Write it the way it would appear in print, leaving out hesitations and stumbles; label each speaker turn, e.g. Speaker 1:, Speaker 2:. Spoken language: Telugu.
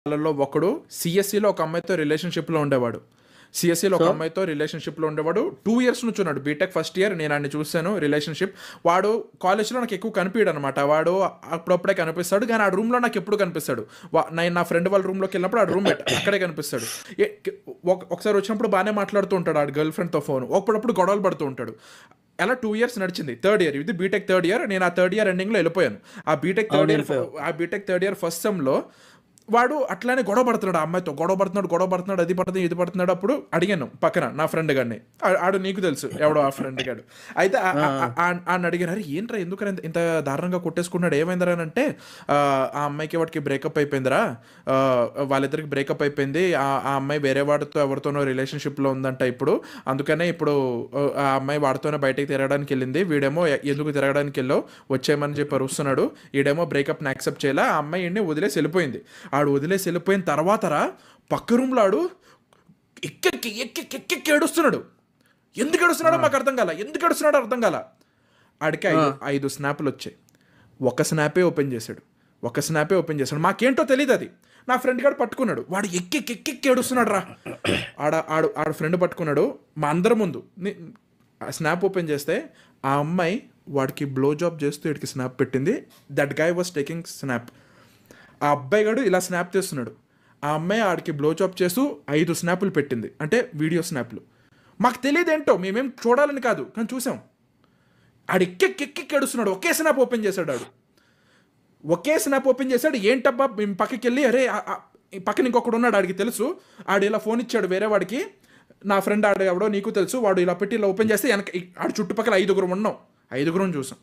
Speaker 1: వాళ్ళలో ఒకడు సిఎస్సిలో ఒక అమ్మాయితో రిలేషన్షిప్లో ఉండేవాడు. సిఎస్సిలో ఒక
Speaker 2: సో
Speaker 1: అమ్మాయితో రిలేషన్షిప్లో ఉండేవాడు. 2 years నుంచి ఉన్నాడు, బీటెక్ ఫస్ట్ ఇయర్. నేను ఆయన చూశాను రిలేషన్షిప్. వాడు కాలేజ్లో నాకు ఎక్కువ కనిపించాడు అనమాట. వాడు అప్పుడప్పుడే కనిపిస్తాడు, కానీ ఆ రూమ్లో నాకు ఎప్పుడు కనిపిస్తాడు. నేను నా ఫ్రెండ్ వాళ్ళ రూమ్లోకి వెళ్ళినప్పుడు ఆ రూమ్మేట్ అక్కడే కనిపిస్తాడు. ఒకసారి వచ్చినప్పుడు బాగానే మాట్లాడుతూ ఉంటాడు ఆ గర్ల్ ఫ్రెండ్తో ఫోన్. అప్పుడప్పుడు గొడవలు పడుతూ ఉంటాడు. అలా 2 years నడిచింది. థర్డ్ ఇయర్, ఇది బీటెక్ థర్డ్ ఇయర్. నేను ఆ థర్డ్ ఇయర్ ఎండింగ్లో వెళ్ళిపోయాను. ఆ బీటెక్ థర్డ్ ఇయర్ ఫస్ట్ సెమ్లో వాడు అట్లానే గొడవ పడుతున్నాడు, ఆ అమ్మాయితో గొడవ పడుతున్నాడు, అది పడుతుంది ఇది పడుతున్నాడు. అప్పుడు అడిగాను పక్కన నా ఫ్రెండ్ గారిని, ఆడు నీకు తెలుసు ఎవడో ఆ ఫ్రెండ్ గాడు. అయితే ఆయన అడిగాను, అరే ఏంట్రా ఎందుకని ఇంత దారుణంగా కొట్టేసుకున్నాడు, ఏమైందిరా అని అంటే, ఆ అమ్మాయికి వాడికి బ్రేకప్ అయిపోయిందిరా, వాళ్ళిద్దరికి బ్రేకప్ అయిపోయింది, ఆ అమ్మాయి వేరే వాడితో ఎవరితోనో రిలేషన్షిప్లో ఉందంట ఇప్పుడు, అందుకనే ఇప్పుడు ఆ అమ్మాయి వాడితోనే బయటకు తిరగడానికి వెళ్ళింది, వీడేమో ఎందుకు తిరగడానికి వెళ్ళావు వచ్చేయమని చెప్పి అరుస్తున్నాడు, ఈడేమో బ్రేకప్ని యాక్సెప్ట్ చేయాలా, ఆ అమ్మాయిని వదిలేసి వెళ్ళిపోయింది. ఆడు వదిలేసి వెళ్ళిపోయిన తర్వాత పక్క రూమ్లో ఆడు ఎక్కి ఏడుస్తున్నాడు. ఎందుకు ఏడుస్తున్నాడో మాకు అర్థం కాల. ఆడికి 5 స్నాప్లు వచ్చాయి. ఒక స్నాపే ఓపెన్ చేశాడు. మాకేంటో తెలియదు అది. నా ఫ్రెండ్ గారు పట్టుకున్నాడు, వాడు ఎక్కి ఏడుస్తున్నాడు రా. ఆడ ఫ్రెండ్ పట్టుకున్నాడు మా అందరి ముందు. స్నాప్ ఓపెన్ చేస్తే ఆ అమ్మాయి వాడికి బ్లో జాబ్ చేస్తూ వీడికి స్నాప్ పెట్టింది. That guy was taking snap. ఆ అబ్బాయి గాడు ఇలా స్నాప్ చేస్తున్నాడు, ఆ అమ్మాయి ఆడికి బ్లో జాబ్ చేస్తూ 5 స్నాపులు పెట్టింది, అంటే వీడియో స్నాప్లు. మాకు తెలియదు ఏంటో, మేమేం చూడాలని కాదు, కానీ చూసాం. ఆడు ఎక్కి ఏడుస్తున్నాడు. ఒకే స్నాప్ ఓపెన్ చేశాడు. ఏంటబ్బా మేము పక్కకి వెళ్ళి, అరే పక్కన ఇంకొకడు ఉన్నాడు, ఆడికి తెలుసు, ఆడు ఇలా ఫోన్ ఇచ్చాడు వేరే వాడికి, నా ఫ్రెండ్ ఆడు ఎవడో నీకు తెలుసు, వాడు ఇలా పెట్టి ఇలా ఓపెన్ చేస్తే వెనక ఆడు చుట్టుపక్కల 5 ఉన్నాం, 5 చూసాం.